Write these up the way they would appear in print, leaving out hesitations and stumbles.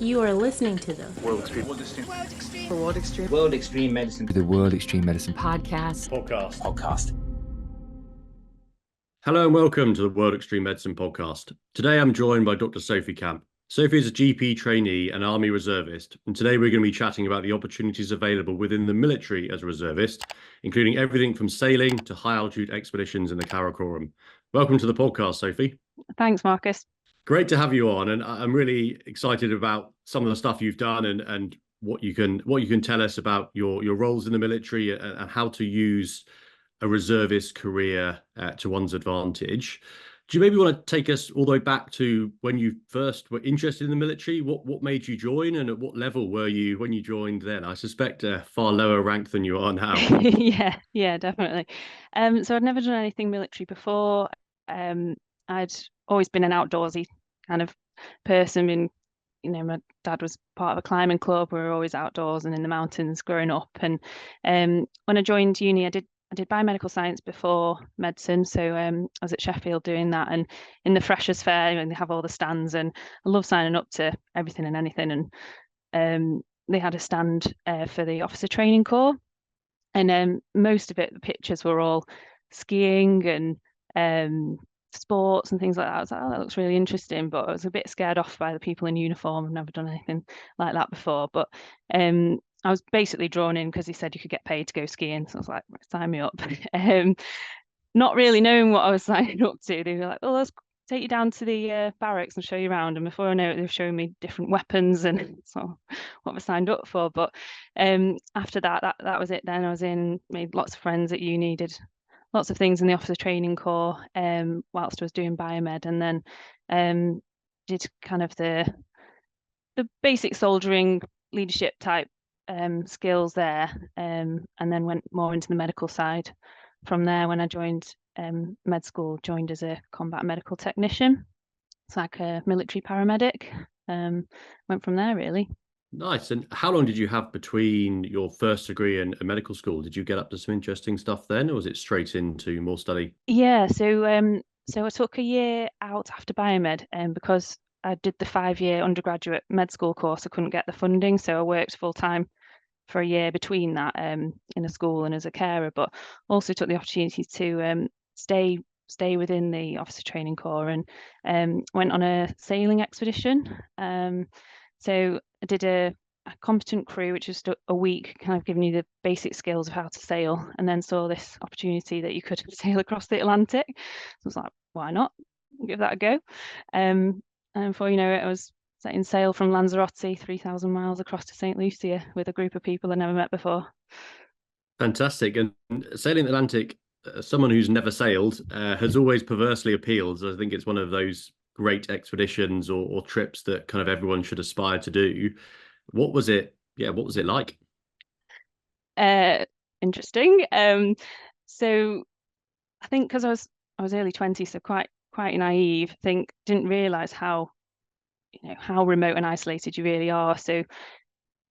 You are listening to the World Extreme Medicine podcast. Hello and welcome to the World Extreme Medicine podcast. Today I'm joined by Dr. Sophie Camp. Sophie is a GP trainee and Army Reservist, and today we're going to be chatting about the opportunities available within the military as a reservist, including everything from sailing to high-altitude expeditions in the Karakoram. Welcome to the podcast, Sophie. Thanks, Marcus. Great to have you on, and I'm really excited about some of the stuff you've done and what you can tell us about your roles in the military and how to use a reservist career to one's advantage. Do you maybe want to take us all the way back to when you first were interested in the military? What made you join, and at what level were you when you joined then? I suspect a far lower rank than you are now. Yeah, definitely. So I'd never done anything military before. I'd always been an outdoorsy kind of person. And my dad was part of a climbing club. We were always outdoors and in the mountains growing up. And when I joined uni, I did biomedical science before medicine. So I was at Sheffield doing that, and in the Freshers' Fair, and they have all the stands, and I love signing up to everything and anything. And they had a stand for the officer training corps, and most of it, the pictures were all skiing and sports and things like that. I was like, oh, that looks really interesting, but I was a bit scared off by the people in uniform. I've never done anything like that before, but I was basically drawn in because he said you could get paid to go skiing. So I was like, sign me up. Not really knowing what I was signing up to. They were like, oh, let's take you down to the barracks and show you around. And before I know it, they were showing me different weapons and so what I signed up for. But after that was it then. I was made lots of friends at uni, did lots of things in the officer training corps whilst I was doing biomed, and then did kind of the basic soldiering leadership type skills there, and then went more into the medical side from there. When I joined med school, joined as a combat medical technician. It's like a military paramedic. Went from there, really. Nice. And how long did you have between your first degree and medical school? Did you get up to some interesting stuff then, or was it straight into more study? Yeah, so I took a year out after biomed, because I did the 5-year undergraduate med school course. I couldn't get the funding, so I worked full time for a year between that, in a school and as a carer, but also took the opportunity to stay within the officer training corps, and went on a sailing expedition. So I did a competent crew, which was just a week, kind of giving you the basic skills of how to sail, and then saw this opportunity that you could sail across the Atlantic. So I was like, why not? Give that a go. And before you know it, I was setting sail from Lanzarote 3,000 miles across to St. Lucia with a group of people I never met before. Fantastic. And sailing the Atlantic, someone who's never sailed, has always perversely appealed. I think it's one of those great expeditions or trips that kind of everyone should aspire to do. What was it? Yeah, what was it like? Interesting. So I think because I was early 20s, so quite naive. Didn't realise how remote and isolated you really are. So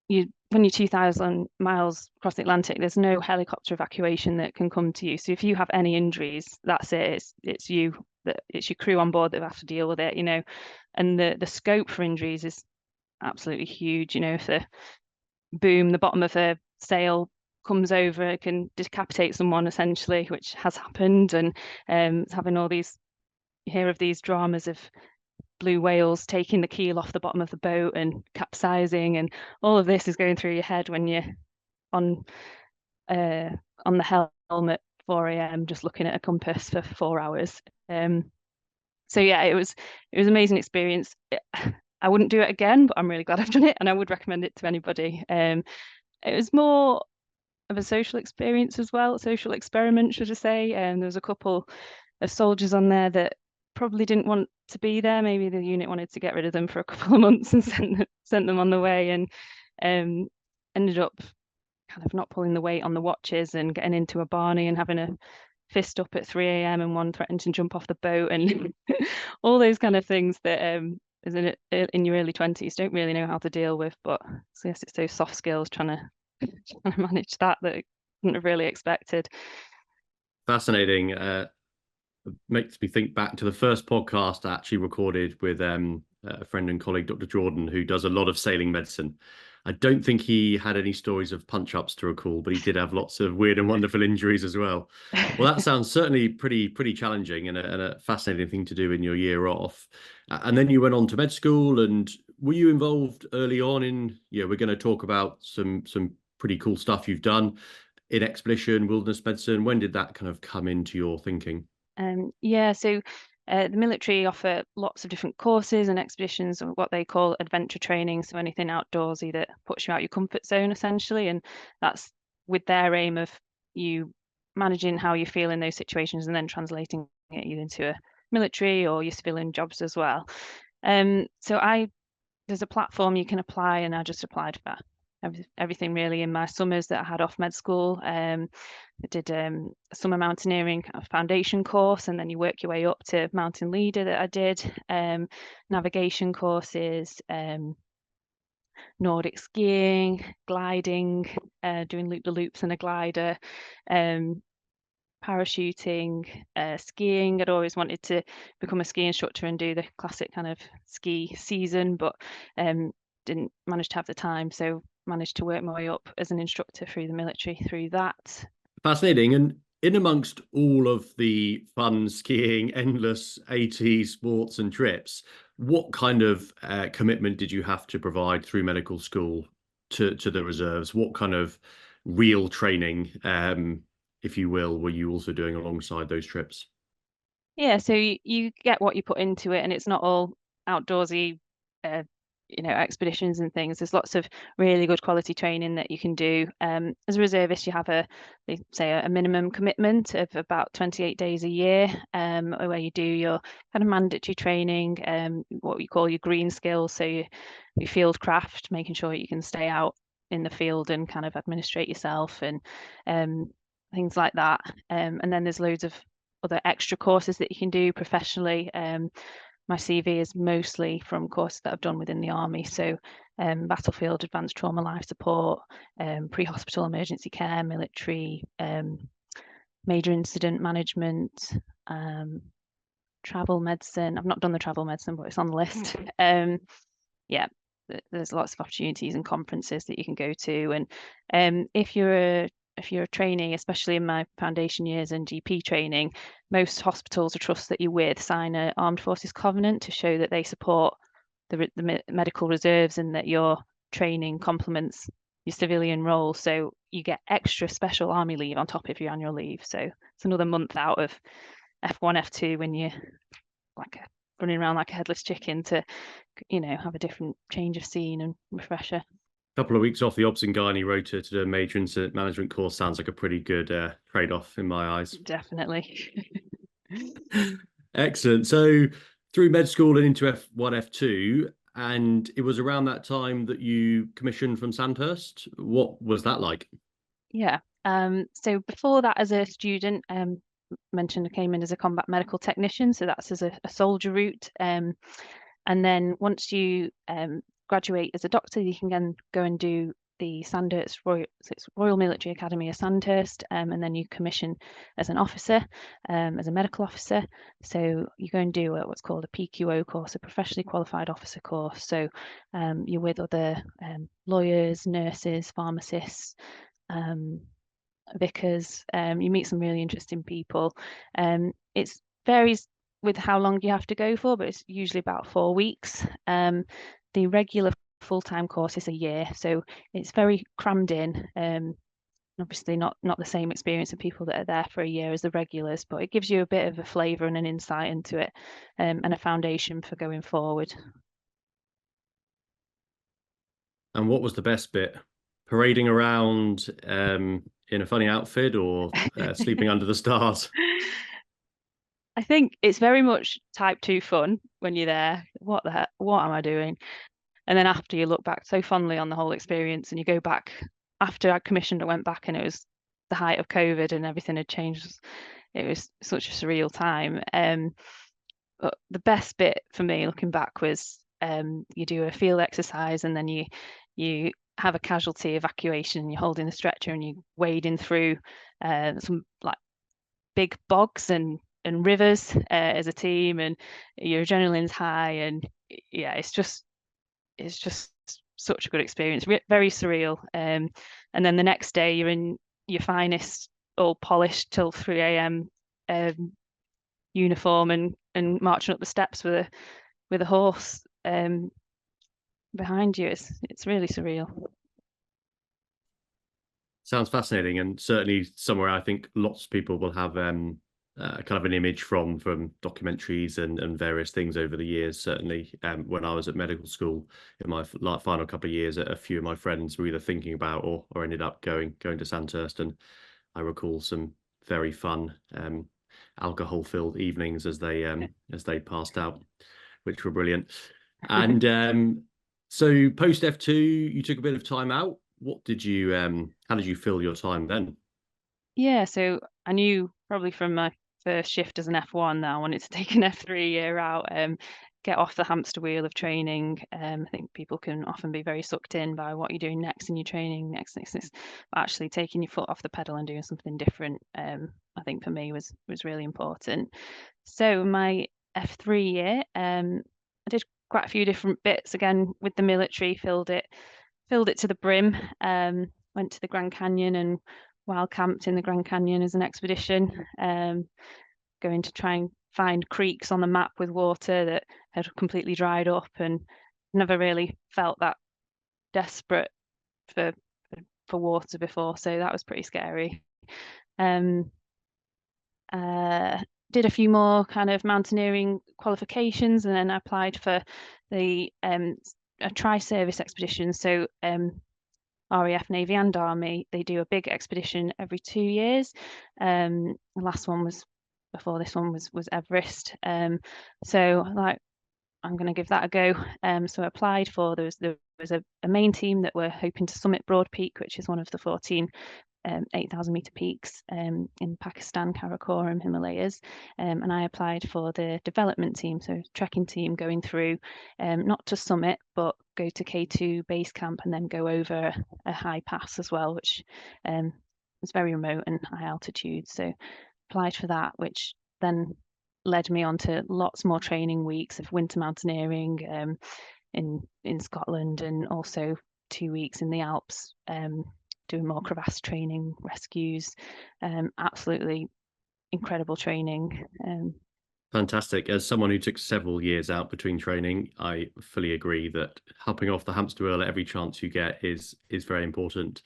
when you're 2,000 miles across the Atlantic, there's no helicopter evacuation that can come to you. So if you have any injuries, that's it. It's your crew on board that have to deal with it, and the scope for injuries is absolutely huge. If the bottom of a sail comes over, it can decapitate someone essentially, which has happened. And having all these, you hear of these dramas of blue whales taking the keel off the bottom of the boat and capsizing, and all of this is going through your head when you're on the helm at 4 a.m. just looking at a compass for 4 hours. So yeah, it was an amazing experience. I wouldn't do it again, but I'm really glad I've done it, and I would recommend it to anybody. It was more of a social experience as well, a social experiment, should I say. There was a couple of soldiers on there that probably didn't want to be there. Maybe the unit wanted to get rid of them for a couple of months and sent them on the way, and ended up kind of not pulling the weight on the watches and getting into a Barney and having a fist up at 3 a.m. and one threatened to jump off the boat, and all those kind of things that as in your early 20s don't really know how to deal with. But so yes, it's those soft skills trying to manage that I wouldn't have really expected. Fascinating. Makes me think back to the first podcast I actually recorded with a friend and colleague, Dr. Jordan, who does a lot of sailing medicine. I don't think he had any stories of punch-ups to recall, but he did have lots of weird and wonderful injuries as well. Well, that sounds certainly pretty challenging and a fascinating thing to do in your year off. And then you went on to med school, and were you involved early on in, we're going to talk about some pretty cool stuff you've done in expedition, wilderness medicine. When did that kind of come into your thinking? Yeah, so the military offer lots of different courses and expeditions, or what they call adventure training. So anything outdoorsy that puts you out your comfort zone, essentially. And that's with their aim of you managing how you feel in those situations and then translating it either into a military or your civilian jobs as well. So there's a platform you can apply, and I just applied for everything really in my summers that I had off med school. I did a summer mountaineering kind of foundation course, and then you work your way up to mountain leader that I did, navigation courses, Nordic skiing, gliding, doing loop-the-loops in a glider, parachuting, skiing. I'd always wanted to become a ski instructor and do the classic kind of ski season, but didn't manage to have the time. So managed to work my way up as an instructor through the military through that. Fascinating. And in amongst all of the fun skiing, endless AT sports and trips, what kind of commitment did you have to provide through medical school to the reserves? What kind of real training, if you will, were you also doing alongside those trips? Yeah, so you get what you put into it, and it's not all outdoorsy, expeditions and things. There's lots of really good quality training that you can do. As a reservist, you have they say a minimum commitment of about 28 days a year, where you do your kind of mandatory training, what we call your green skills, so your field craft, making sure you can stay out in the field and kind of administrate yourself and things like that. And then there's loads of other extra courses that you can do professionally. My CV is mostly from courses that I've done within the Army. So battlefield, advanced trauma life support, pre-hospital emergency care, military, major incident management, travel medicine. I've not done the travel medicine, but it's on the list. Yeah, there's lots of opportunities and conferences that you can go to. And if you're a trainee, especially in my foundation years and GP training, most hospitals or trusts that you're with sign an Armed Forces Covenant to show that they support the medical reserves and that your training complements your civilian role. So you get extra special Army leave on top of your annual leave. So it's another month out of F1, F2 when you're running around like a headless chicken to, have a different change of scene and refresher. Couple of weeks off the obs and gynae rota to do a major incident management course sounds like a pretty good trade-off in my eyes. Definitely. Excellent. So through med school and into F1, F2, and it was around that time that you commissioned from Sandhurst. What was that like? Yeah. So before that, as a student, mentioned I came in as a combat medical technician, so that's as a soldier route. And then once you graduate as a doctor, you can then go and do the Sandhurst Royal Military Academy of Sandhurst, and then you commission as an officer, as a medical officer. So you go and do what's called a PQO course, a professionally qualified officer course. So you're with other lawyers, nurses, pharmacists, vicars. You meet some really interesting people. It varies with how long you have to go for, but it's usually about 4 weeks. The regular full-time course is a year, so it's very crammed in. Obviously not the same experience of people that are there for a year as the regulars, but it gives you a bit of a flavour and an insight into it, and a foundation for going forward. And what was the best bit? Parading around in a funny outfit or sleeping under the stars? I think it's very much type 2 fun when you're there. What am I doing? And then after, you look back so fondly on the whole experience, and you go back after I commissioned, I went back and it was the height of COVID and everything had changed. It was such a surreal time. But the best bit for me looking back was you do a field exercise, and then you have a casualty evacuation. You're holding the stretcher and you're wading through some like big bogs and and rivers as a team, and your adrenaline's high, and yeah, it's just such a good experience. Very surreal. And then the next day you're in your finest, all polished till 3 a.m. Uniform, and marching up the steps with a horse behind you. It's really surreal. Sounds fascinating, and certainly somewhere I think lots of people will have kind of an image from documentaries and various things over the years. Certainly, when I was at medical school in my final couple of years, a few of my friends were either thinking about or ended up going to Sandhurst, and I recall some very fun alcohol-filled evenings as they passed out, which were brilliant. And so post F2, you took a bit of time out. What did you how did you fill your time then? Yeah, so I knew probably from my first shift as an F1 that I wanted to take an F3 year out, get off the hamster wheel of training. I think people can often be very sucked in by what you're doing next in your training, next. But actually taking your foot off the pedal and doing something different, I think for me was really important. So my F3 year, I did quite a few different bits again with the military, filled it to the brim. Went to the Grand Canyon and wild camped in the Grand Canyon as an expedition, going to try and find creeks on the map with water that had completely dried up, and never really felt that desperate for water before, so that was pretty scary. Did a few more kind of mountaineering qualifications, and then I applied for the a tri-service expedition. So RAF, Navy and Army, they do a big expedition every 2 years. The last one was before this one was Everest. So like, I'm going to give that a go. So I applied for, there was a main team that were hoping to summit Broad Peak, which is one of the 14 8,000 meter peaks in Pakistan, Karakoram, Himalayas, and I applied for the development team, so trekking team going through, not to summit, but go to K2 base camp and then go over a high pass as well, which was very remote and high altitude. So applied for that, which then led me on to lots more training weeks of winter mountaineering in Scotland, and also 2 weeks in the Alps, doing more crevasse training, rescues. Absolutely incredible training. Fantastic. As someone who took several years out between training, I fully agree that hopping off the hamster wheel at every chance you get is very important.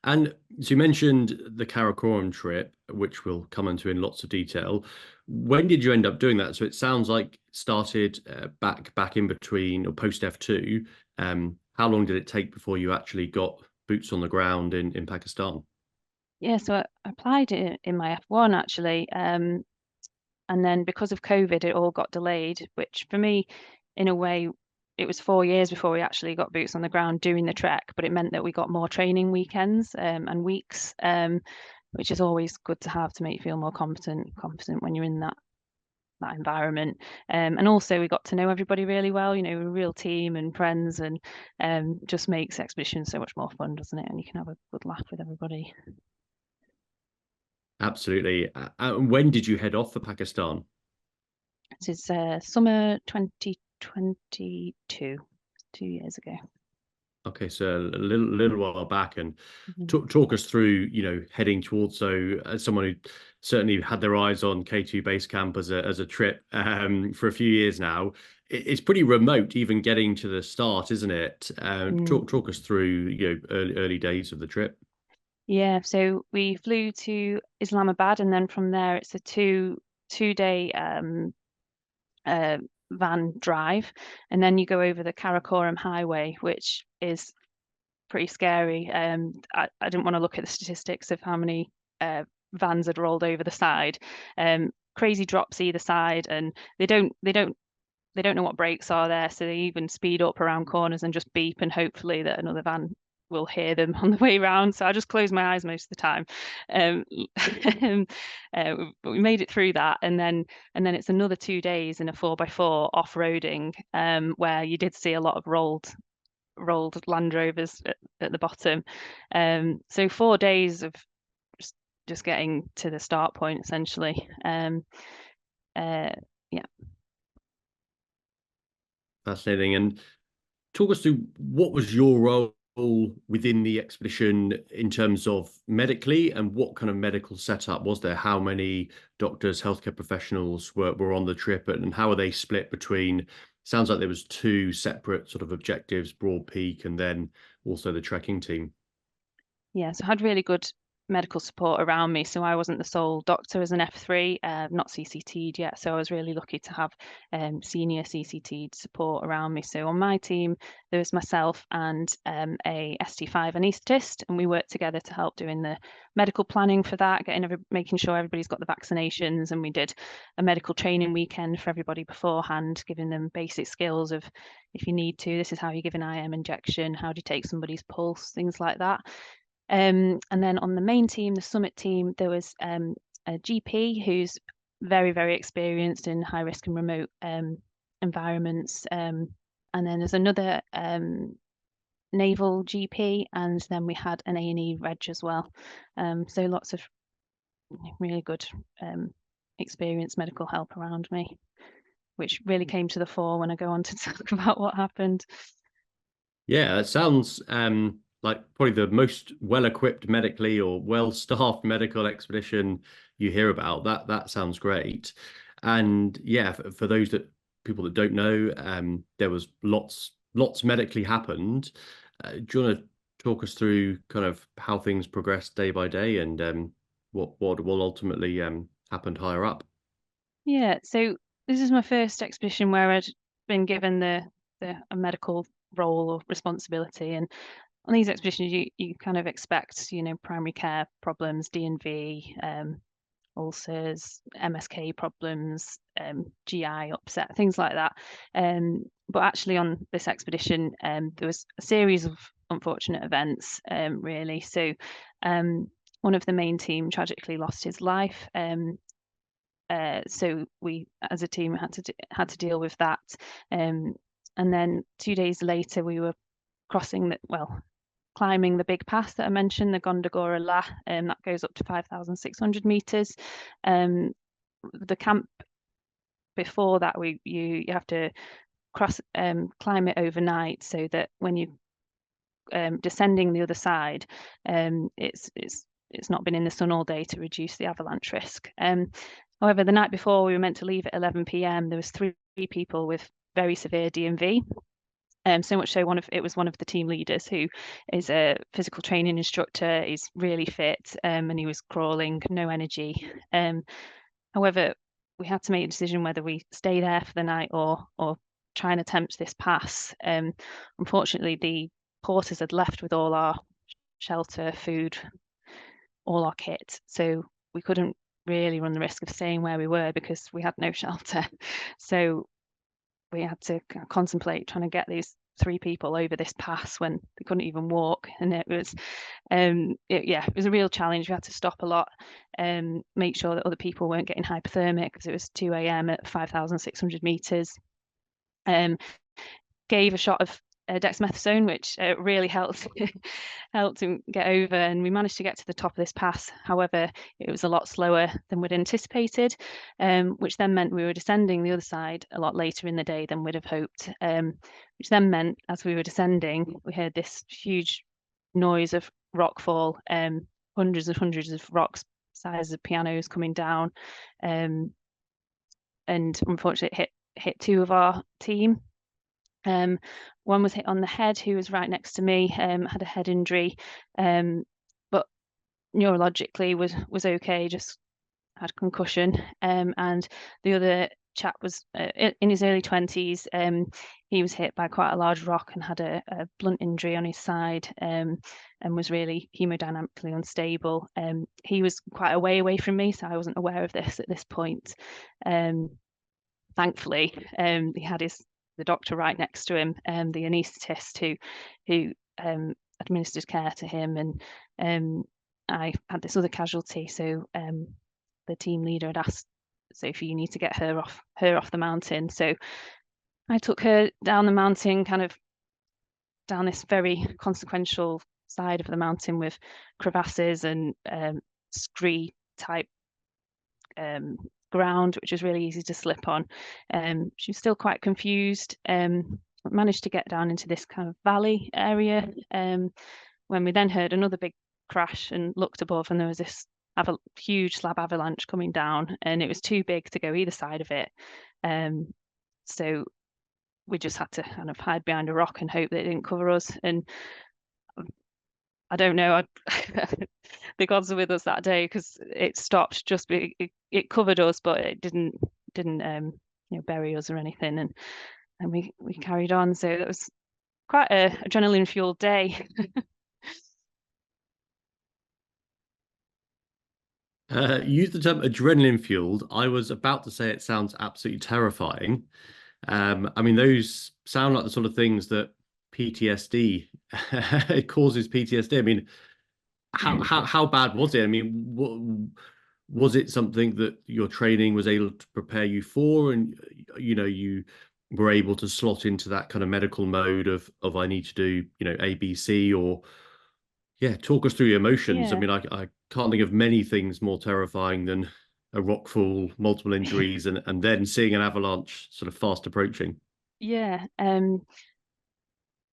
And so you mentioned the Karakoram trip, which we'll come into in lots of detail. When did you end up doing that? So it sounds like it started back in between or post F2. How long did it take before you actually got boots on the ground in Pakistan? Yeah, so I applied it in my F1 actually, and then because of COVID, it all got delayed, which for me, in a way, it was 4 years before we actually got boots on the ground doing the trek, but it meant that we got more training weekends and weeks, which is always good to have to make you feel more competent when you're in that environment. And also we got to know everybody really well, we're a real team and friends, and just makes expeditions so much more fun, doesn't it? And you can have a good laugh with everybody. Absolutely. When did you head off for Pakistan? This is summer 2022, 2 years ago. Okay, so a little while back, and talk us through, heading towards. So, as someone who certainly had their eyes on K2 base camp as a trip for a few years now, it's pretty remote, even getting to the start, isn't it? Talk us through, early days of the trip. Yeah, so we flew to Islamabad, and then from there it's a two-day van drive, and then you go over the Karakoram highway, which is pretty scary. I didn't want to look at the statistics of how many vans had rolled over the side. Crazy drops either side, and they don't know what brakes are there, so they even speed up around corners and just beep, and hopefully that another van will hear them on the way around. So I just close my eyes most of the time. But we made it through that, and then it's another 2 days in a 4x4 off-roading, where you did see a lot of rolled Land Rovers at the bottom. So 4 days of just getting to the start point essentially. Yeah. Fascinating. And talk us through what was your role within the expedition in terms of medically, and what kind of medical setup was there? How many doctors, healthcare professionals were on the trip, and how are they split between? Sounds like there was two separate sort of objectives, Broad Peak and then also the trekking team. Yeah, so I had really good medical support around me. So I wasn't the sole doctor as an F3, not CCT'd yet. So I was really lucky to have senior CCT'd support around me. So on my team, there was myself and a ST5 anaesthetist, and we worked together to help doing the medical planning for that, making sure everybody's got the vaccinations. And we did a medical training weekend for everybody beforehand, giving them basic skills of, if you need to, this is how you give an IM injection, how do you take somebody's pulse, things like that. And then on the main team, the summit team, there was a GP who's very, very experienced in high risk and remote environments. And then there's another naval GP, and then we had an A&E reg as well. So lots of really good experienced medical help around me, which really came to the fore when I go on to talk about what happened. Yeah, it sounds like probably the most well-equipped medically or well-staffed medical expedition you hear about. That sounds great. And yeah, for those people that don't know, there was lots medically happened. Do you want to talk us through kind of how things progressed day by day, and what will ultimately happened higher up? Yeah, so this is my first expedition where I'd been given a medical role or responsibility. And on these expeditions, you kind of expect, primary care problems, D&V, ulcers, MSK problems, GI upset, things like that. But actually on this expedition, there was a series of unfortunate events, really. So one of the main team tragically lost his life. So we, as a team, had to deal with that. And then 2 days later, we were climbing the big pass that I mentioned, the Gondogora La, that goes up to 5,600 meters. The camp before that, you have to climb it overnight, so that when you descending the other side, it's not been in the sun all day to reduce the avalanche risk. However, the night before we were meant to leave at 11 p.m., there was 3 people with very severe D&V. So much so it was one of the team leaders, who is a physical training instructor. He's really fit, and he was crawling, no energy. However, we had to make a decision whether we stay there for the night or try and attempt this pass. Unfortunately, the porters had left with all our shelter, food, all our kit, so we couldn't really run the risk of staying where we were because we had no shelter. So we had to contemplate trying to get these 3 people over this pass when they couldn't even walk. And it was it was a real challenge. We had to stop a lot, make sure that other people weren't getting hypothermic, because it was 2 a.m. at 5,600 meters. Gave a shot of dexamethasone, which really helped him get over, and we managed to get to the top of this pass. However, it was a lot slower than we'd anticipated, which then meant we were descending the other side a lot later in the day than we'd have hoped, which then meant as we were descending, we heard this huge noise of rockfall, hundreds and hundreds of rocks size of pianos coming down, and unfortunately it hit 2 of our team. One was hit on the head, who was right next to me, had a head injury, but neurologically was okay, just had concussion. And the other chap was in his early 20s. He was hit by quite a large rock and had a blunt injury on his side, and was really hemodynamically unstable. He was quite a way away from me, so I wasn't aware of this at this point. Thankfully, he had the doctor right next to him, the anaesthetist who administered care to him, and I had this other casualty. So the team leader had asked Sophie, you need to get her off the mountain. So I took her down the mountain, kind of down this very consequential side of the mountain with crevasses and scree type ground, which was really easy to slip on. She was still quite confused. Managed to get down into this kind of valley area when we then heard another big crash and looked above, and there was this huge slab avalanche coming down, and it was too big to go either side of it. So we just had to kind of hide behind a rock and hope that it didn't cover us. And I don't know, the gods were with us that day, because it stopped just it covered us, but it didn't bury us or anything, and we carried on. So that was quite a adrenaline fueled day. You used the term adrenaline fueled. I was about to say it sounds absolutely terrifying. I mean, those sound like the sort of things that PTSD it causes PTSD. I mean, how bad was it? I mean, was it something that your training was able to prepare you for, and you were able to slot into that kind of medical mode of I need to do ABC, or yeah, talk us through your emotions. I Yeah. mean, I can't think of many things more terrifying than a rock fall, multiple injuries, and then seeing an avalanche sort of fast approaching. Yeah.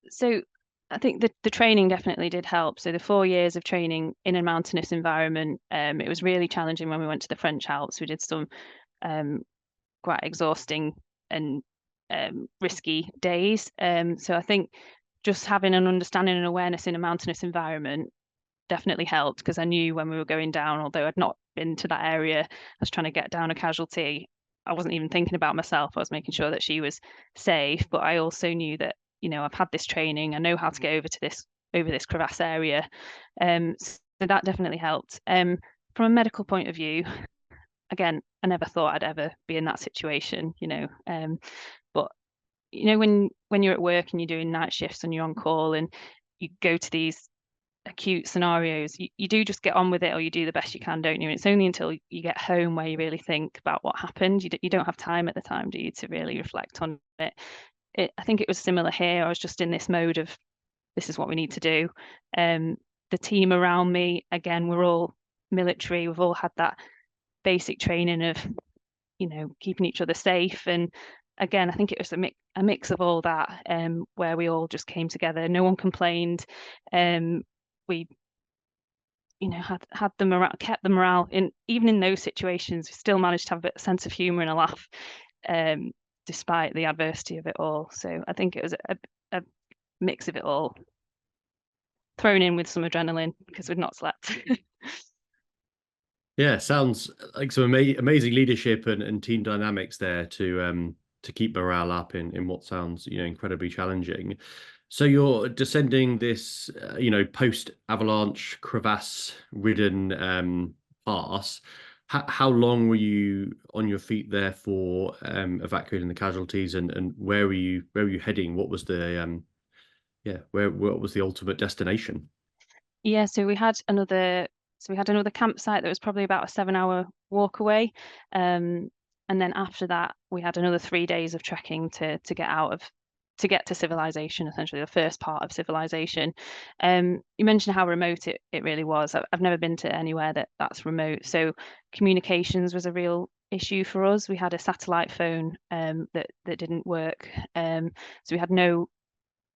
So I think the training definitely did help. So the 4 years of training in a mountainous environment, it was really challenging when we went to the French Alps. We did some quite exhausting and risky days. So I think just having an understanding and awareness in a mountainous environment definitely helped, because I knew when we were going down, although I'd not been to that area, I was trying to get down a casualty. I wasn't even thinking about myself. I was making sure that she was safe, but I also knew that, I've had this training. I know how to get over this crevasse area. So that definitely helped. From a medical point of view, again, I never thought I'd ever be in that situation, but when you're at work and you're doing night shifts and you're on call and you go to these acute scenarios, you do just get on with it, or you do the best you can, don't you? And it's only until you get home where you really think about what happened. You don't have time at the time, do you, to really reflect on it. I think it was similar here. I was just in this mode of, this is what we need to do. The team around me, again, we're all military. We've all had that basic training of keeping each other safe, and again, I think it was a mix of all that, where we all just came together. No one complained. We had the morale, kept the morale in, even in those situations. We still managed to have a sense of humor and a laugh, despite the adversity of it all. So I think it was a mix of it all, thrown in with some adrenaline because we'd not slept. Yeah, sounds like some amazing leadership and team dynamics there to keep morale up in what sounds incredibly challenging. So you're descending this post avalanche crevasse ridden pass. How long were you on your feet there for, evacuating the casualties, and where were you heading? What was the what was the ultimate destination? Yeah, so we had another campsite that was probably about a 7-hour walk away. And then after that, we had another 3 days of trekking to get to civilization, essentially the first part of civilization. You mentioned how remote it really was. I've never been to anywhere that's remote. So communications was a real issue for us. We had a satellite phone that didn't work. So we had no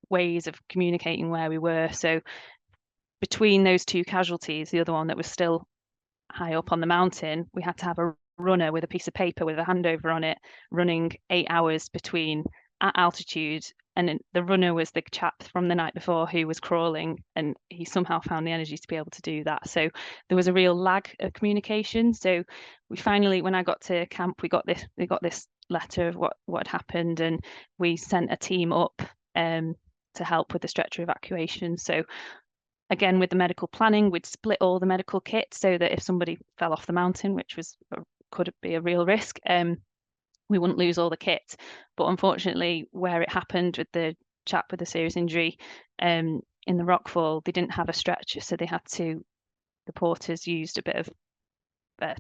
ways of communicating where we were. So between those two casualties, the other one that was still high up on the mountain, we had to have a runner with a piece of paper with a handover on it, running 8 hours between at altitude. And the runner was the chap from the night before who was crawling, and he somehow found the energy to be able to do that. So there was a real lag of communication. So we finally, when I got to camp, we got this letter of what had happened, and we sent a team up to help with the stretcher evacuation. So again, with the medical planning, we'd split all the medical kit so that if somebody fell off the mountain, which could be a real risk, we wouldn't lose all the kit. But unfortunately, where it happened with the chap with the serious injury, in the rockfall, they didn't have a stretcher, so the porters used a bit of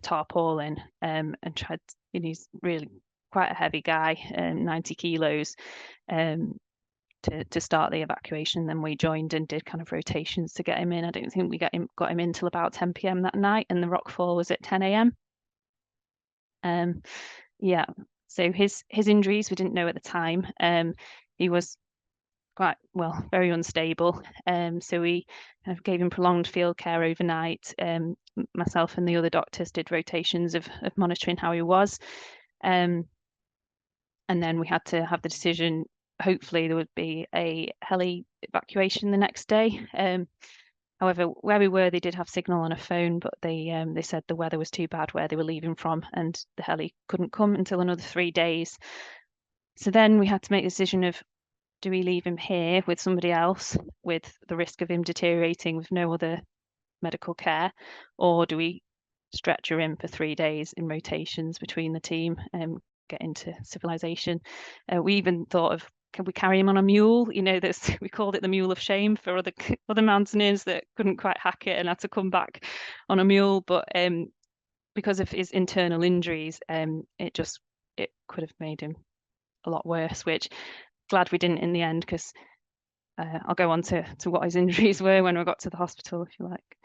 tarpaulin, and tried. He's really quite a heavy guy, 90 kilos. To start the evacuation. Then we joined and did kind of rotations to get him in. I don't think we got him in till about 10 p.m. that night, and the rockfall was at 10 a.m. Yeah, so his injuries we didn't know at the time. He was quite very unstable. So we kind of gave him prolonged field care overnight. Myself and the other doctors did rotations of monitoring how he was. And then we had to have the decision. Hopefully there would be a heli evacuation the next day. However, where we were, they did have signal on a phone, but they said the weather was too bad where they were leaving from, and the heli couldn't come until another 3 days. So then we had to make the decision of, do we leave him here with somebody else with the risk of him deteriorating with no other medical care, or do we stretcher him for 3 days in rotations between the team and get into civilization? We even thought of, can we carry him on a mule? You know, this we called it the mule of shame for other mountaineers that couldn't quite hack it and had to come back on a mule. But because of his internal injuries, it could have made him a lot worse, which glad we didn't in the end, because I'll go on to what his injuries were when we got to the hospital, if you like.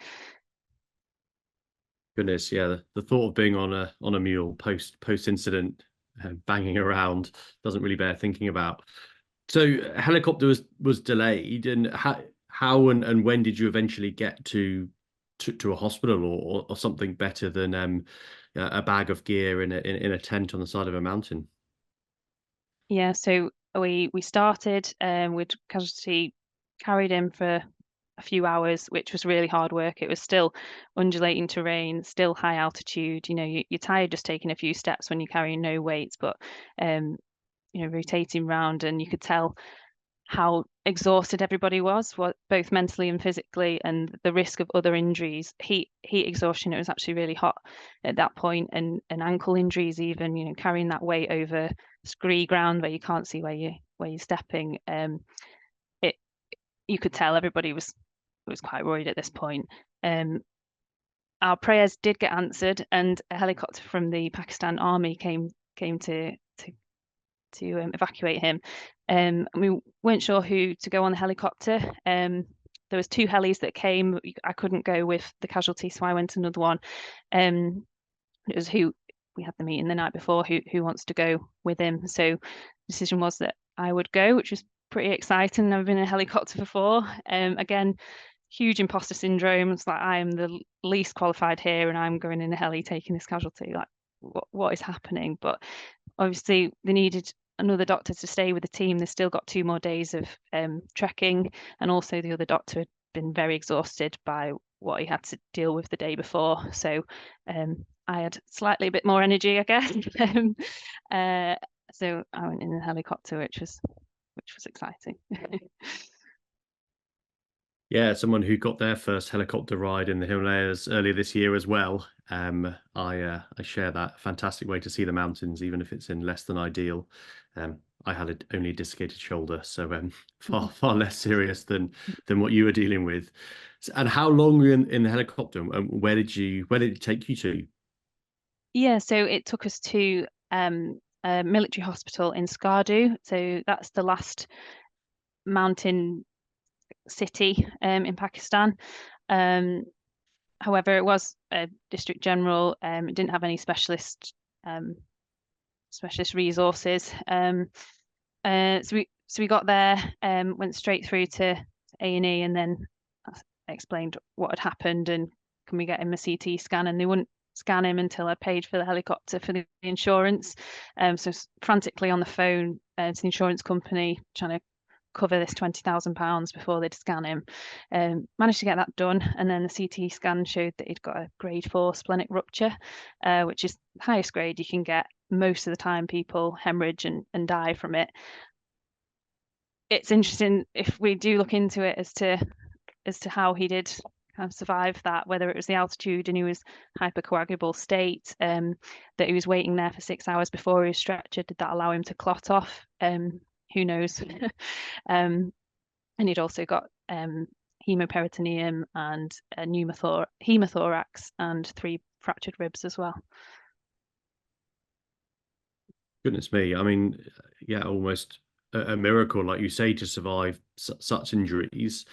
Goodness, yeah, the thought of being on a mule post incident, banging around, doesn't really bear thinking about. So helicopter was delayed, and how and when did you eventually get to a hospital or something better than a bag of gear in a tent on the side of a mountain? Yeah, so we started with casualty, carried him for a few hours, which was really hard work. It was still undulating terrain, still high altitude. You know, you're tired just taking a few steps when you're carrying no weights, but rotating round, and you could tell how exhausted everybody was, both mentally and physically, and the risk of other injuries, heat exhaustion. It was actually really hot at that point, and ankle injuries even. You know, carrying that weight over scree ground where you can't see where you're stepping. It You could tell everybody was quite worried at this point. Our prayers did get answered, and a helicopter from the Pakistan Army came to evacuate him. We weren't sure who to go on the helicopter. There was 2 helis that came. I couldn't go with the casualty, so I went to another one. It was who we had the meeting the night before, who wants to go with him. So the decision was that I would go, which was pretty exciting. Never been in a helicopter before. Again, huge imposter syndrome. It's like, I am the least qualified here, and I'm going in a heli taking this casualty. Like, what is happening? But obviously they needed another doctor to stay with the team. They still got 2 more days of trekking, and also the other doctor had been very exhausted by what he had to deal with the day before. So I had slightly a bit more energy, I guess. So I went in a helicopter, which was exciting. Yeah, someone who got their first helicopter ride in the Himalayas earlier this year as well. I share that. Fantastic way to see the mountains, even if it's in less than ideal. I had only a dislocated shoulder, so far less serious than what you were dealing with. And how long were you in the helicopter? And where did it take you to? Yeah, so it took us to a military hospital in Skardu. So that's the last mountain city in Pakistan. However, it was a district general. It didn't have any specialist resources. So we got there, went straight through to A&E, and then explained what had happened and can we get him a CT scan, and they wouldn't scan him until I paid for the helicopter for the insurance. So frantically on the phone to the insurance company trying to cover this £20,000 before they'd scan him. Managed to get that done, and then the CT scan showed that he'd got a grade 4 splenic rupture, which is the highest grade you can get. Most of the time people hemorrhage and die from it. It's interesting if we do look into it as to how he did kind of survive that, whether it was the altitude and he was hypercoagulable state, that he was waiting there for 6 hours before he was stretchered. Did that allow him to clot off? Who knows? And he'd also got hemoperitoneum and a pneumothorax and 3 fractured ribs as well. Goodness me. I mean, yeah, almost a miracle, like you say, to survive such injuries.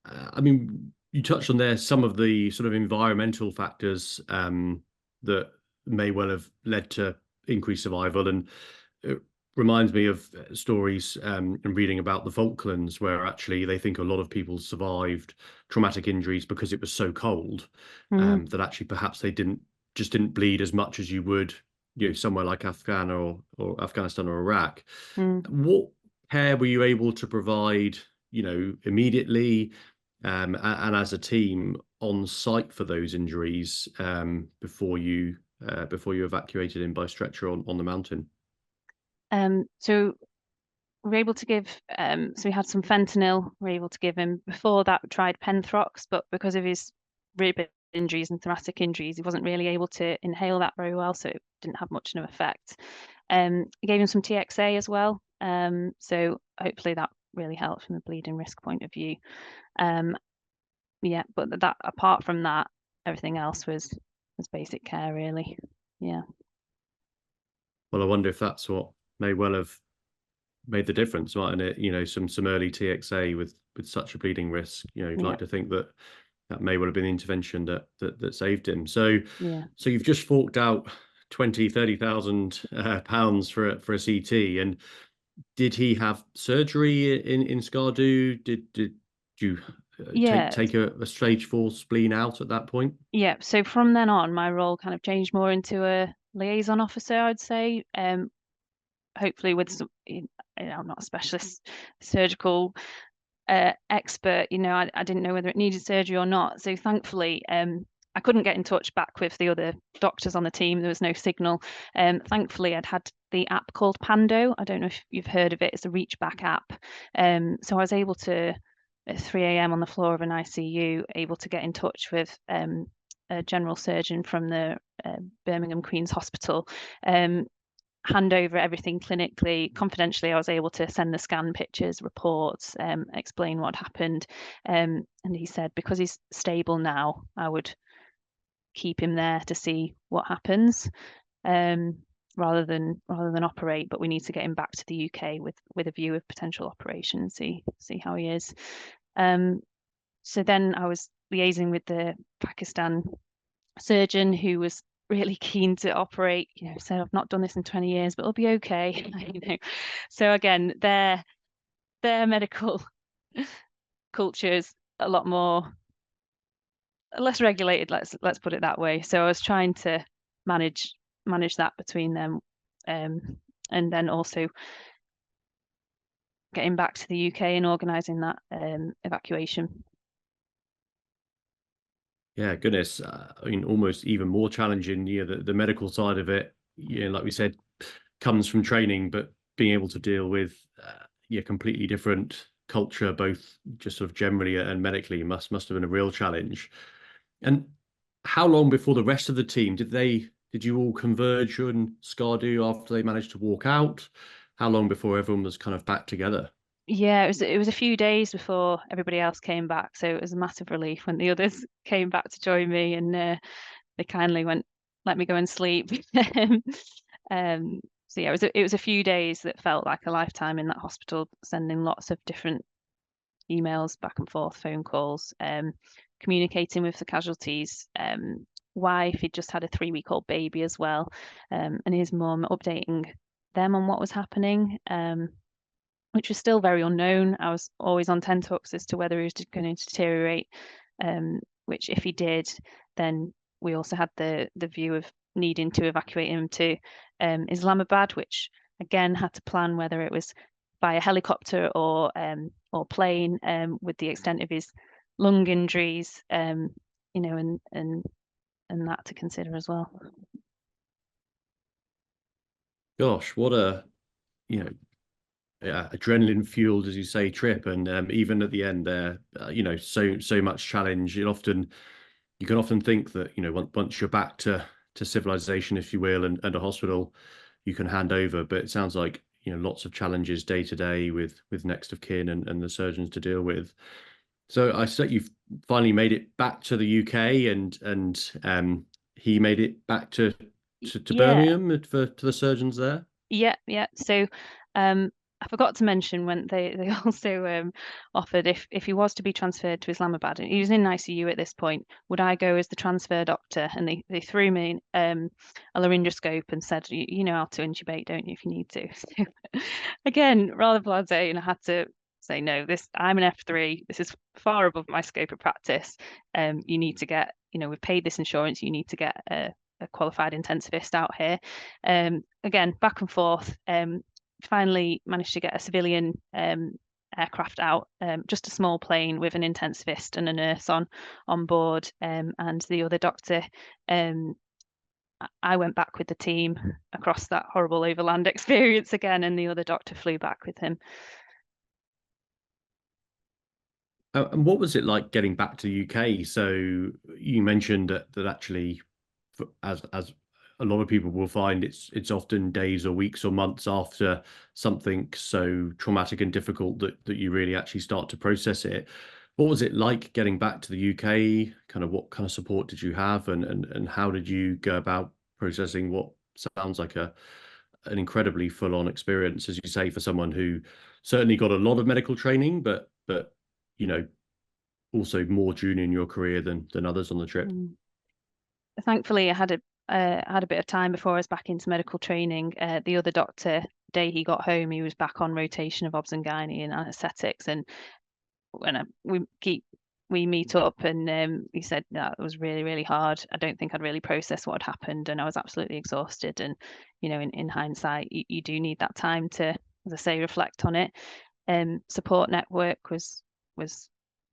I mean, you touched on there some of the sort of environmental factors that may well have led to increased survival. And it reminds me of stories and reading about the Falklands, where actually they think a lot of people survived traumatic injuries because it was so cold, Mm, that actually perhaps they didn't bleed as much as you would, somewhere like or Afghanistan or Iraq. mm. What care were you able to provide, immediately, and as a team on site for those injuries, before you evacuated him by stretcher on the mountain? So we were able to give, so we had some fentanyl, we were able to give him. Before that, we tried Penthrox, but because of his rib injuries and thoracic injuries, he wasn't really able to inhale that very well, so it didn't have much of an effect. We gave him some TXA as well, so hopefully that really helped from a bleeding risk point of view. Yeah, but that apart from that, everything else was basic care really. Yeah. Well, I wonder if that's what may well have made the difference, mightn't it? Some early TXA with such a bleeding risk. You'd Yeah. like to think that that may well have been the intervention that saved him. So Yeah. you've just forked out 20, 30,000 pounds for a CT. And did he have surgery in Skardu? Did you Yeah. take a stage 4 spleen out at that point? Yeah. So from then on, my role kind of changed more into a liaison officer, I'd say. Hopefully with some, I'm not a specialist surgical expert, I didn't know whether it needed surgery or not. So thankfully, I couldn't get in touch back with the other doctors on the team. There was no signal. Thankfully, I'd had the app called Pando. I don't know if you've heard of it. It's a reach back app. So I was able to, at 3 a.m. on the floor of an ICU, able to get in touch with a general surgeon from the Birmingham Queen's Hospital, hand over everything clinically. Confidentially, I was able to send the scan pictures, reports, explain what happened. And he said, because he's stable now, I would keep him there to see what happens, rather than operate. But we need to get him back to the UK with a view of potential operation and see how he is. So then I was liaising with the Pakistan surgeon who was really keen to operate, said, I've not done this in 20 years, but it'll be okay. So again, their medical culture is a lot less regulated, let's put it that way. So I was trying to manage that between them, and then also getting back to the UK and organising that evacuation. Yeah, goodness. I mean, almost even more challenging. The medical side of it, like we said, comes from training, but being able to deal with completely different culture, both just sort of generally and medically, must have been a real challenge. And how long before the rest of the team did you all converge on Skardu after they managed to walk out? How long before everyone was kind of back together? Yeah, it was a few days before everybody else came back, so it was a massive relief when the others came back to join me, and they kindly let me go and sleep. So yeah, it was a few days that felt like a lifetime in that hospital, sending lots of different emails back and forth, phone calls, communicating with the casualties. Wife, he'd just had a 3-week-old baby as well, and his mum, updating them on what was happening, which was still very unknown. I was always on tenterhooks as to whether he was going to deteriorate, which if he did, then we also had the view of needing to evacuate him to Islamabad, which again had to plan whether it was by a helicopter or plane, with the extent of his lung injuries, and that to consider as well. Gosh, what a you know adrenaline fueled, as you say, trip. And even at the end there, so much challenge. You can often think that once you're back to civilization, if you will, and a hospital, you can hand over. But it sounds like lots of challenges day to day with next of kin and the surgeons to deal with. So I said you've finally made it back to the UK, and he made it back to Yeah, Birmingham to the surgeons there. yeah. So I forgot to mention when they also offered if he was to be transferred to Islamabad, and he was in ICU at this point, would I go as the transfer doctor? And they threw me a laryngoscope and said, you know how to intubate, don't you, if you need to? So, again, rather blasé, and I had to say, no, I'm an F3. This is far above my scope of practice. You need to get, we've paid this insurance. You need to get a qualified intensivist out here. Again, back and forth. Finally managed to get a civilian aircraft out, just a small plane with an intensivist and a nurse on board, and the other doctor. I went back with the team across that horrible overland experience again, and the other doctor flew back with him. And what was it like getting back to the UK? So you mentioned that actually, as a lot of people will find, it's often days or weeks or months after something so traumatic and difficult that you really actually start to process it. What was it like getting back to the UK? Kind of what kind of support did you have, and how did you go about processing what sounds like an incredibly full-on experience, as you say, for someone who certainly got a lot of medical training, but you know, also more junior in your career than others on the trip? Thankfully, I had a bit of time before I was back into medical training. The other doctor, the day he got home, he was back on rotation of obs and gynae and anaesthetics, and when we meet up, and he said that it was really, really hard. I don't think I'd really processed what had happened, and I was absolutely exhausted. And in hindsight, you do need that time to, as I say, reflect on it. Support network was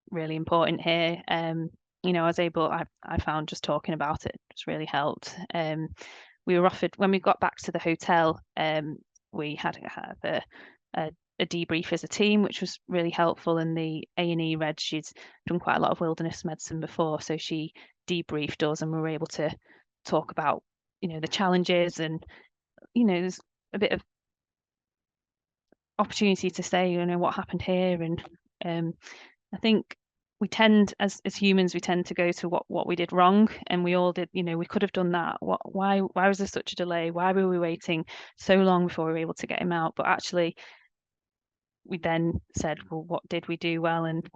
really important here. I found just talking about it just really helped. We were offered, when we got back to the hotel, we had to have a debrief as a team, which was really helpful. And the A&E Red, she's done quite a lot of wilderness medicine before, so she debriefed us, and we were able to talk about the challenges, and there's a bit of opportunity to say what happened here. And I think we tend, as humans, we tend to go to what we did wrong, and we all did. We could have done that. Why was there such a delay? Why were we waiting so long before we were able to get him out? But actually, we then said, well, what did we do well? And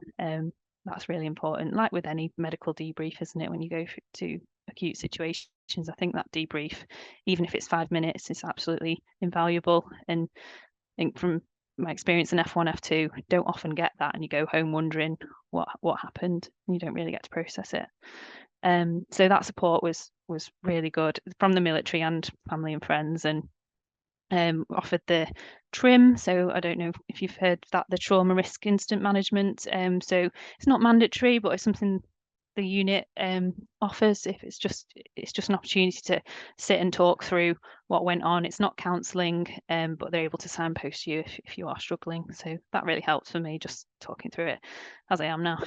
that's really important. Like with any medical debrief, isn't it? When you go to acute situations, I think that debrief, even if it's 5 minutes, is absolutely invaluable. And I think from my experience in F1, F2, don't often get that, and you go home wondering what happened, and you don't really get to process it. So that support was really good from the military and family and friends, and offered the TRIM. So I don't know if you've heard that, the trauma risk incident management. So it's not mandatory, but it's something the unit offers. If it's just an opportunity to sit and talk through what went on. It's not counselling, but they're able to signpost you if you are struggling. So that really helped for me, just talking through it as I am now.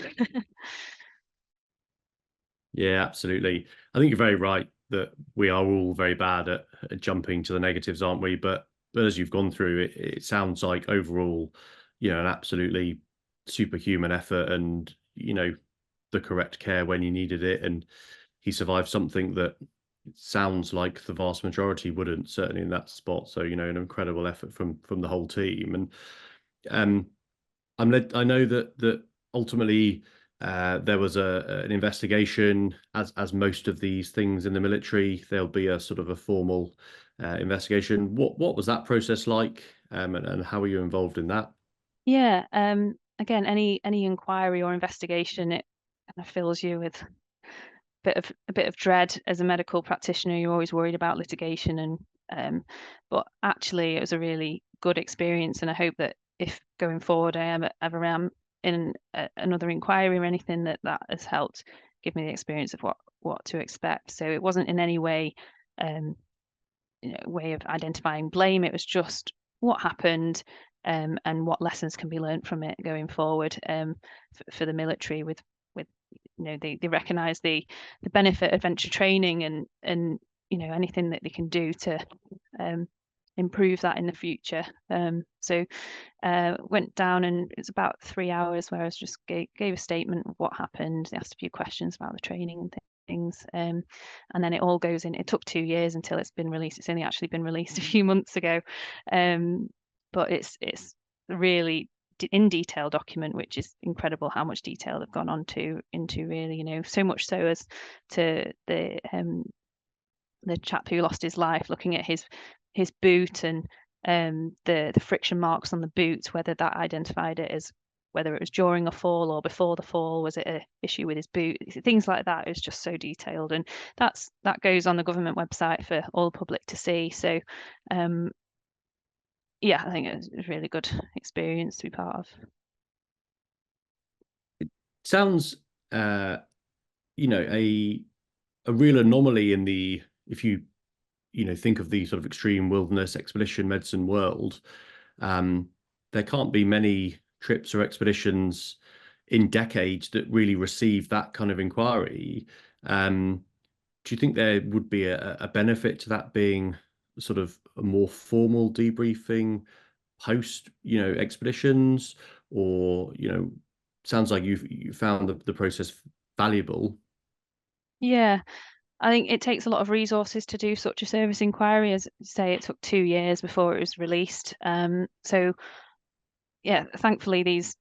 Yeah, absolutely. I think you're very right that we are all very bad at jumping to the negatives, aren't we? But as you've gone through it, it sounds like overall, an absolutely superhuman effort, and the correct care when you needed it. And he survived something that sounds like the vast majority wouldn't, certainly in that spot. So an incredible effort from the whole team. And I know that ultimately there was an investigation, as most of these things in the military. There'll be a sort of a formal investigation. What was that process like, and how were you involved in that? Yeah. Again, any inquiry or investigation, it kind of fills you with a bit of dread. As a medical practitioner, you're always worried about litigation, and but actually it was a really good experience, and I hope that if going forward I ever am in another inquiry or anything, that has helped give me the experience of what to expect. So it wasn't in any way way of identifying blame. It was just what happened, and what lessons can be learned from it going forward, for the military. With they recognize the benefit of adventure training, and anything that they can do to improve that in the future. So went down, and it's about 3 hours where I was just gave a statement of what happened. They asked a few questions about the training and things, and then it all goes in. It took 2 years until it's been released. It's only actually been released a few months ago. but it's really in detail document, which is incredible how much detail they've gone on to into really, you know, so much so as to the chap who lost his life, looking at his boot and the friction marks on the boot, whether that identified it as whether it was during a fall or before the fall, was it a issue with his boot, things like that is just so detailed, and that goes on the government website for all the public to see. So yeah, I think it was a really good experience to be part of. Sounds you know, a real anomaly in the, if you think of the sort of extreme wilderness expedition medicine world, there can't be many trips or expeditions in decades that really receive that kind of inquiry. Do you think there would be a benefit to that being sort of a more formal debriefing post, expeditions, or, sounds like you found the process valuable. Yeah, I think it takes a lot of resources to do such a service inquiry. As you say, it took 2 years before it was released. So yeah, thankfully these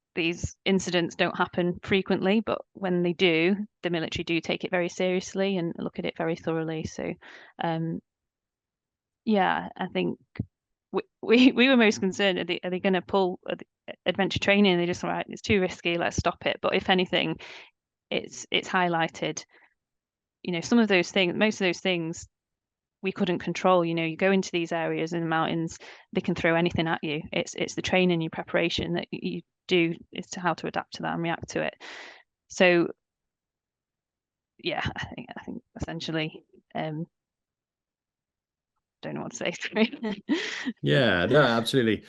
incidents don't happen frequently, but when they do, the military do take it very seriously and look at it very thoroughly. So yeah, I think we were most concerned, are they going to pull adventure training? They just, right, it's too risky, let's stop it. But if anything, it's highlighted, some of those things, most of those things we couldn't control. You go into these areas in the mountains, they can throw anything at you. It's the training, your preparation that you do as to how to adapt to that and react to it. So yeah, I think essentially, don't know what to say. Yeah, no, absolutely.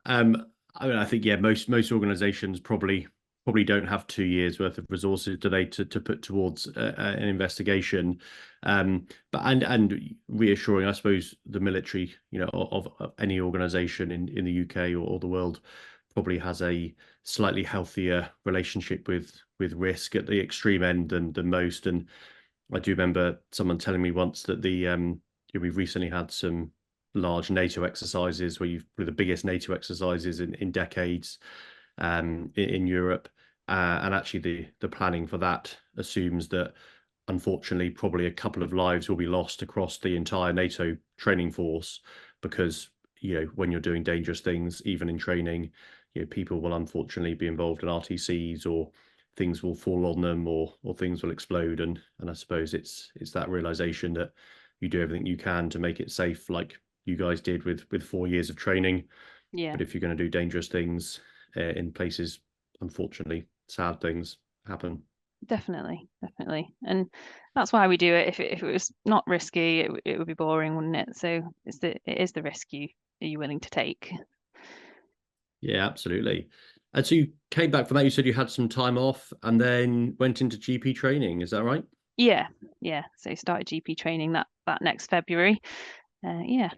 I mean, I think, yeah, most organizations probably don't have 2 years worth of resources today to put towards an investigation. But and reassuring, I suppose, the military, of any organization in the UK or the world probably has a slightly healthier relationship with risk at the extreme end than most. And I do remember someone telling me once that we've recently had some large NATO exercises where you've one of the biggest NATO exercises in decades, in Europe, and actually the planning for that assumes that, unfortunately, probably a couple of lives will be lost across the entire NATO training force, because when you're doing dangerous things, even in training, people will unfortunately be involved in RTCs, or things will fall on them, or things will explode, and I suppose it's that realization that you do everything you can to make it safe, like you guys did with 4 years of training. Yeah, But if you're going to do dangerous things in places, unfortunately, sad things happen. definitely, and that's why we do it. If it was not risky, it would be boring, wouldn't it? So it is the risk are you willing to take? Yeah, absolutely. And so you came back from that. You said you had some time off and then went into GP training. Is that right? Yeah, so started GP training that next February. Yeah.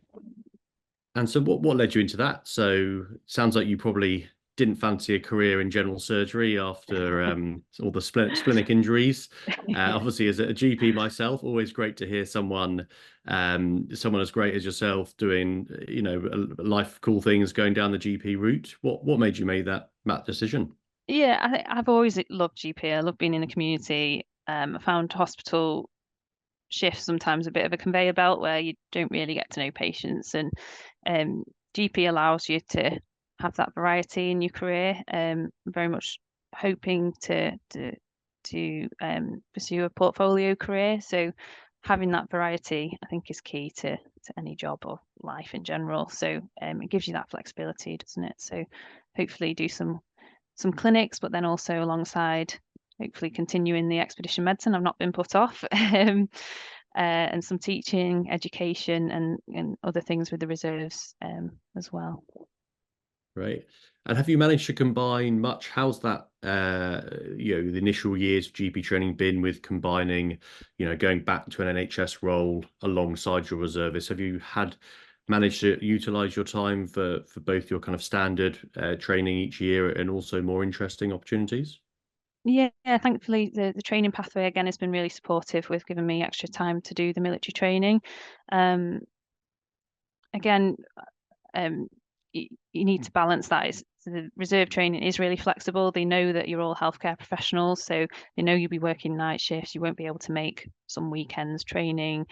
And so what led you into that? So sounds like you probably didn't fancy a career in general surgery after all the splenic injuries. Obviously, as a GP myself, always great to hear someone as great as yourself doing, life cool things, going down the GP route. What made you make that decision? Yeah, I've always loved GP. I love being in the community. I found hospital shifts sometimes a bit of a conveyor belt where you don't really get to know patients, and GP allows you to have that variety in your career. Very much hoping to pursue a portfolio career. So having that variety, I think, is key to any job or life in general. So it gives you that flexibility, doesn't it? So hopefully do some clinics, but then also alongside, hopefully continuing the expedition medicine. I've not been put off. And some teaching, education, and other things with the reserves as well. Right. And have you managed to combine much? How's that, the initial years of GP training been with combining, going back to an NHS role alongside your reservists? Have you managed to utilize your time for both your kind of standard training each year and also more interesting opportunities? Yeah, thankfully the training pathway again has been really supportive with giving me extra time to do the military training. Again, you need to balance that. So the reserve training is really flexible. They know that you're all healthcare professionals, so they know you'll be working night shifts. You won't be able to make some weekends training.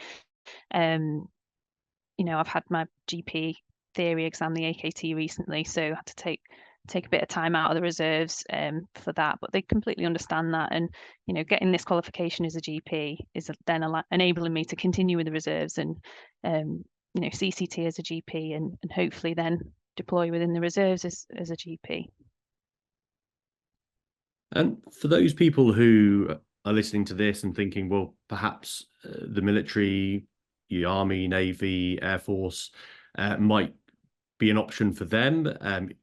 You know, I've had my GP theory exam, the AKT, recently, so I had to take a bit of time out of the reserves for that. But they completely understand that, and you know, getting this qualification as a GP is then enabling me to continue with the reserves and you know, CCT as a GP, and hopefully then deploy within the reserves as a GP. And for those people who are listening to this and thinking, well, perhaps the military, the Army, Navy, Air Force might be an option for them,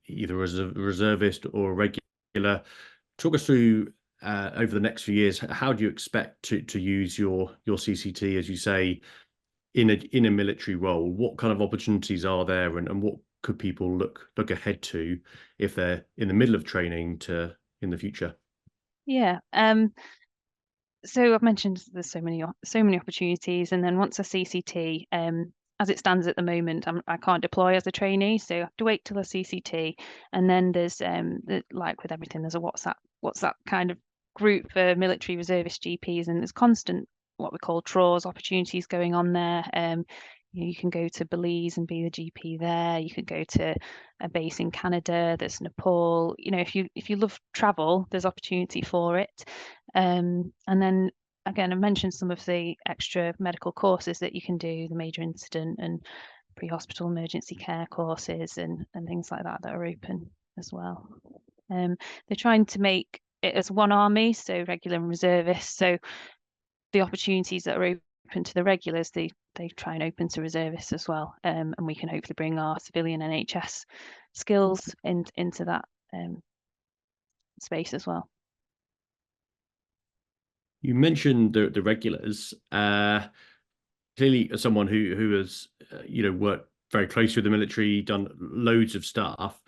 either as a reservist or a regular. Talk us through over the next few years, how do you expect to use your CCT, as you say, in a military role? What kind of opportunities are there, and what could people look ahead to if they're in the middle of training to in the future? Yeah. So I've mentioned there's so many opportunities, and then once a CCT, as it stands at the moment, I can't deploy as a trainee, so I have to wait till a CCT, and then there's like with everything, there's a WhatsApp kind of group for military reservist GPs, and there's constant what we call TRAWS opportunities going on there. You can go to Belize and be the GP there. You could go to a base in Canada. There's Nepal. You know, if you love travel, there's opportunity for it. And then again, I mentioned some of the extra medical courses that you can do, the major incident and pre-hospital emergency care courses and things like that are open as well. They're trying to make it as one army, so regular and reservists. So the opportunities that are open to the regulars, they try and open to reservists as well, and we can hopefully bring our civilian NHS skills into that space as well. You mentioned the regulars. Clearly, as someone who has you know, worked very closely with the military, done loads of stuff.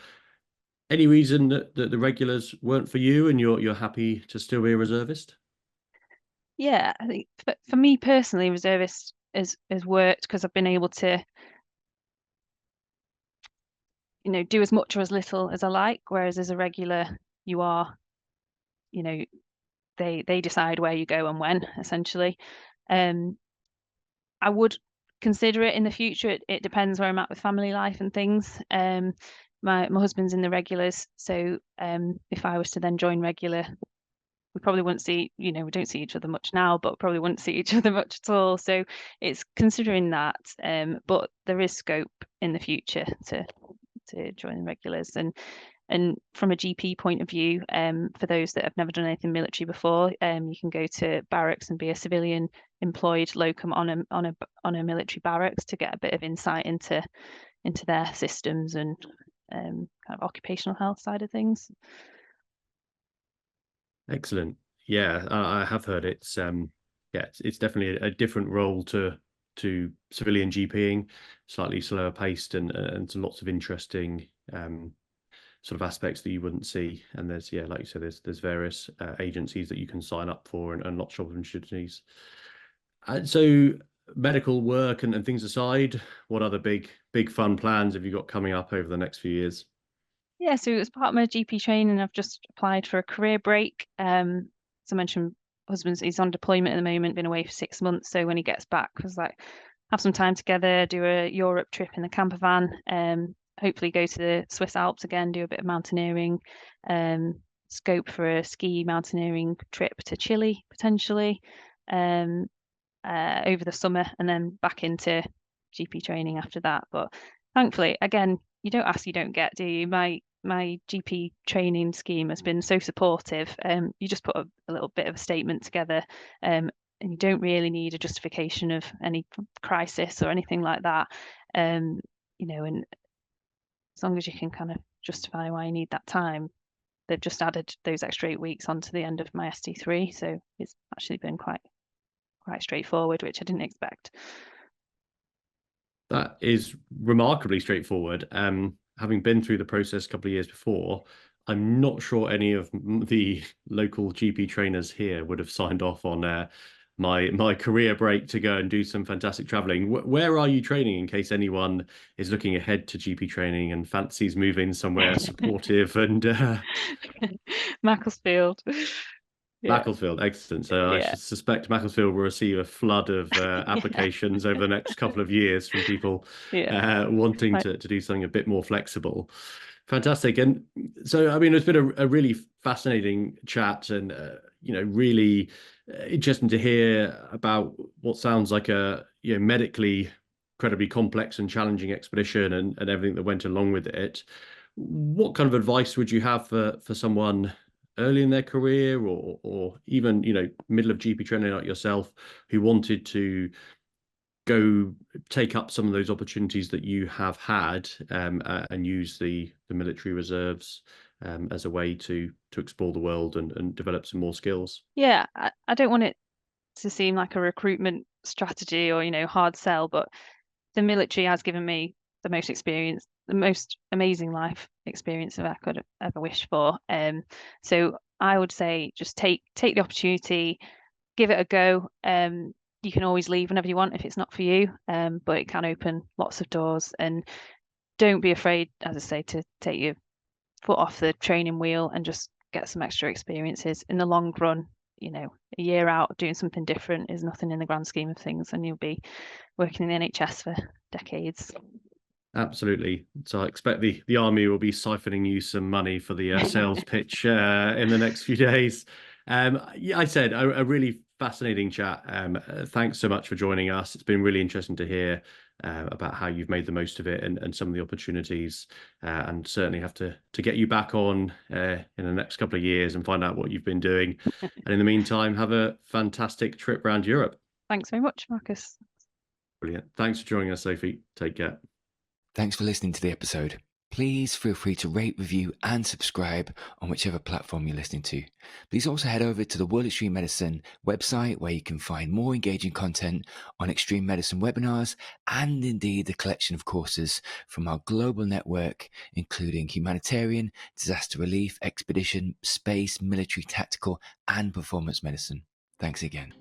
Any reason that the regulars weren't for you, and you're happy to still be a reservist? Yeah, I think for me personally, reservist has worked because I've been able to, you know, do as much or as little as I like. Whereas as a regular, you are, you know, they decide where you go and when, essentially. I would consider it in the future. It depends where I'm at with family life and things. My husband's in the regulars, so if I was to then join regular, we probably wouldn't see, you know, we don't see each other much now, but probably wouldn't see each other much at all. So it's considering that, but there is scope in the future to join the regulars. And from a GP point of view, for those that have never done anything military before, you can go to barracks and be a civilian employed locum on a military barracks to get a bit of insight into their systems and kind of occupational health side of things. Excellent. Yeah, I have heard it's yeah, it's definitely a different role to civilian GPing, slightly slower paced, and lots of interesting sort of aspects that you wouldn't see. And there's, yeah, like you said, there's various agencies that you can sign up for, and lots of opportunities. So medical work and things aside, what other big fun plans have you got coming up over the next few years? Yeah, so as part of my GP training, I've just applied for a career break. As I mentioned, he's on deployment at the moment, been away for 6 months. So when he gets back, I was like, have some time together, do a Europe trip in the camper van, hopefully go to the Swiss Alps again, do a bit of mountaineering, scope for a ski mountaineering trip to Chile potentially over the summer, and then back into GP training after that. But thankfully, again, you don't ask, you don't get, do you? My GP training scheme has been so supportive. You just put a little bit of a statement together, and you don't really need a justification of any crisis or anything like that. You know, and as long as you can kind of justify why you need that time, they've just added those extra 8 weeks onto the end of my ST3. So it's actually been quite straightforward, which I didn't expect. That is remarkably straightforward. Having been through the process a couple of years before, I'm not sure any of the local GP trainers here would have signed off on my career break to go and do some fantastic traveling. Where are you training, in case anyone is looking ahead to GP training and fancies moving somewhere supportive and Macclesfield. Yeah, Macclesfield, excellent. So I yeah, should suspect Macclesfield will receive a flood of yeah, applications over the next couple of years from people yeah. wanting Like, to do something a bit more flexible. Fantastic. And so, I mean, it's been a really fascinating chat and, really interesting to hear about what sounds like a, medically incredibly complex and challenging expedition and everything that went along with it. What kind of advice would you have for someone early in their career or even, middle of GP training like yourself who wanted to go take up some of those opportunities that you have had and use the military reserves as a way to explore the world and develop some more skills? yeah, I don't want it to seem like a recruitment strategy or, hard sell, but the military has given me the most experience, the most amazing life experience that I could have ever wished for. So I would say just take the opportunity, give it a go. You can always leave whenever you want if it's not for you, but it can open lots of doors. And don't be afraid, as I say, to take your foot off the training wheel and just get some extra experiences. In the long run, a year out doing something different is nothing in the grand scheme of things, and you'll be working in the NHS for decades. Absolutely. So I expect the army will be siphoning you some money for the sales pitch in the next few days. Yeah, I said a really fascinating chat. Thanks so much for joining us. It's been really interesting to hear about how you've made the most of it and some of the opportunities. And certainly have to get you back on in the next couple of years and find out what you've been doing. And in the meantime, have a fantastic trip around Europe. Thanks very much, Marcus. Brilliant. Thanks for joining us, Sophie. Take care. Thanks for listening to the episode. Please feel free to rate, review, and subscribe on whichever platform you're listening to. Please also head over to the World Extreme Medicine website where you can find more engaging content on extreme medicine webinars and indeed the collection of courses from our global network, including humanitarian, disaster relief, expedition, space, military, tactical, and performance medicine. Thanks again.